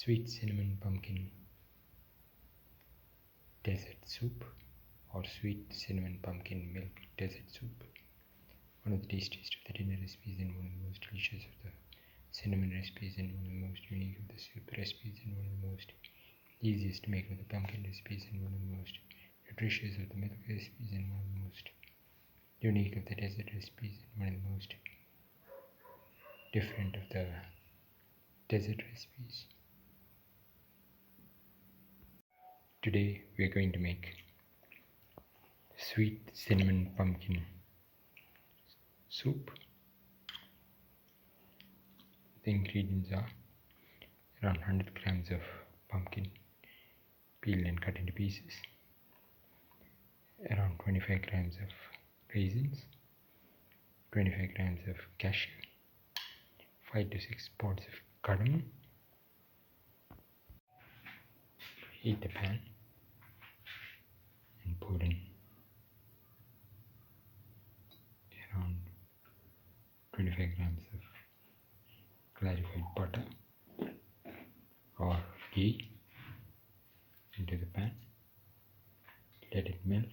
sweet cinnamon pumpkin desert soup or sweet cinnamon pumpkin milk desert soup. One of the tastiest of the dinner recipes and one of the most delicious of the cinnamon recipes and one of the most unique of the soup recipes and one of the most easiest to make of the pumpkin recipes and one of the most nutritious of the milk recipes and one of the most unique of the desert recipes and one of the most different of the desert recipes. Today we are going to make sweet cinnamon pumpkin soup. The ingredients are around 100 grams of pumpkin peeled and cut into pieces, around 25 grams of raisins, 25 grams of cashew, 5 to 6 pods of cardamom. Heat the pan and pour in around 25 grams of clarified butter or ghee into the pan. Let it melt.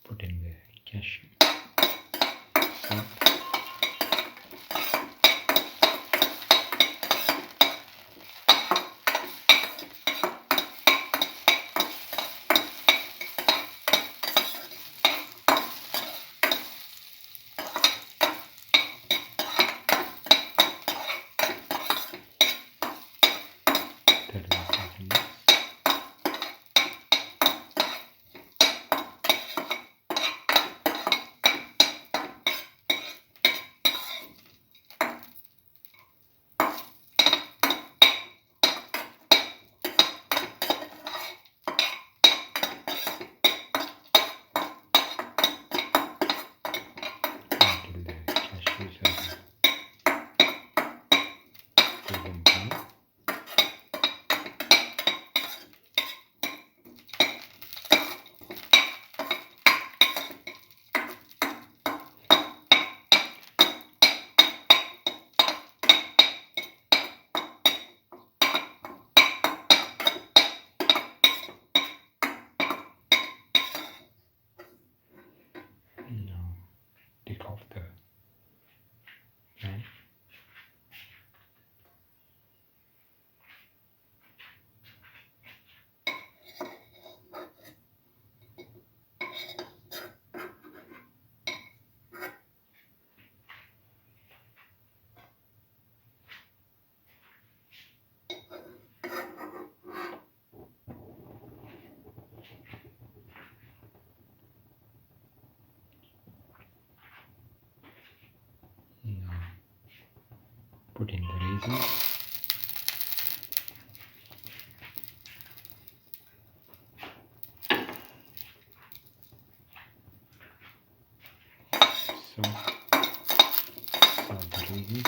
Put in the cashew, salt, until the cashews are golden brown. Now take off the pan. Now put in the raisins, salt the raisins,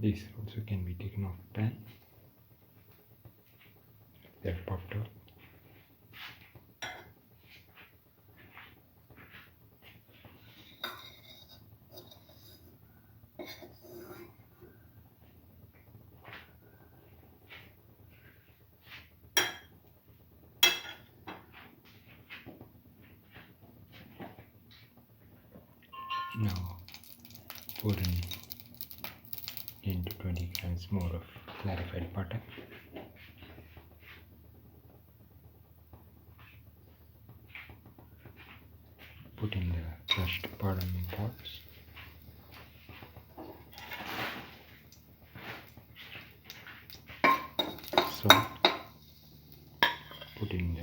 This also can be taken off the pan. They have popped up. Now pour in 10 to 20 grams more of clarified butter. Put in the crushed cardamom pods. Salt. Put in the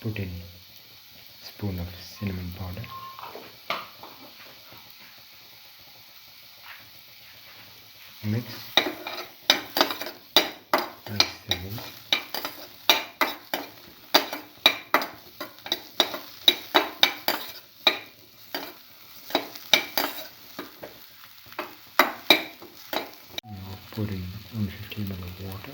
put in spoon of cinnamon powder. Mix well. Now pour in 150 ml of water.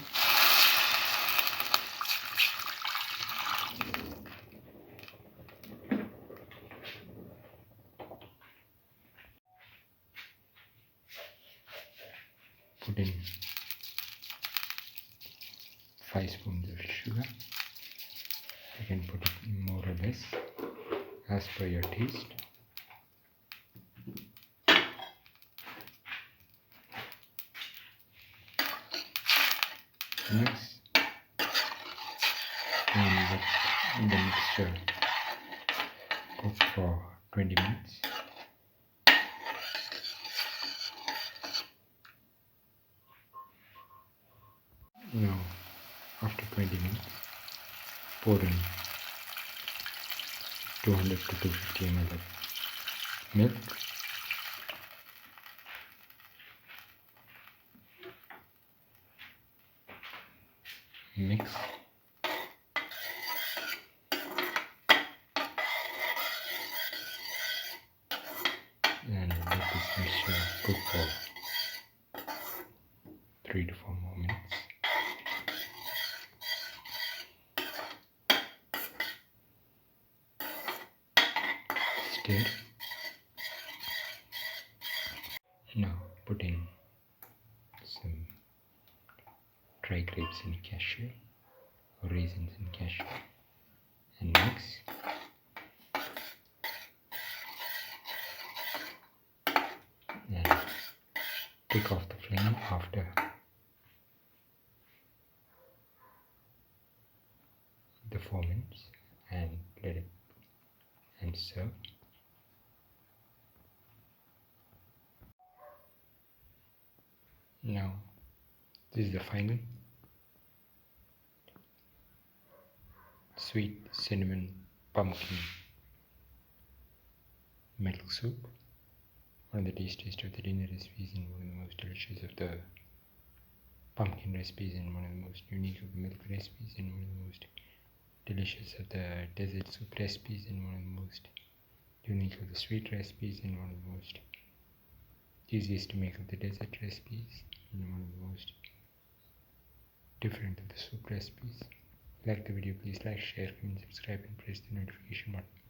Put in 5 spoons of sugar. You can put it more or less as per your taste. Mix and let the mixture cook for 20 minutes. Now, after 20 minutes, pour in 200 to 250 ml of milk. Mix cook for 3 to 4 more minutes. Stir. Now put in some dry grapes and cashew, or raisins and cashew, and mix. And take off the flame after the 4 minutes and let it and serve. Now this is the final sweet cinnamon pumpkin milk soup, one of the tastiest of the dinner recipes and one of the most delicious of the pumpkin recipes and one of the most unique of the milk recipes and one of the most delicious of the dessert soup recipes and one of the most unique of the sweet recipes and one of the most easiest to make of the dessert recipes and one of the most different of the soup recipes. Like the video, please like, share, comment, subscribe and press the notification button.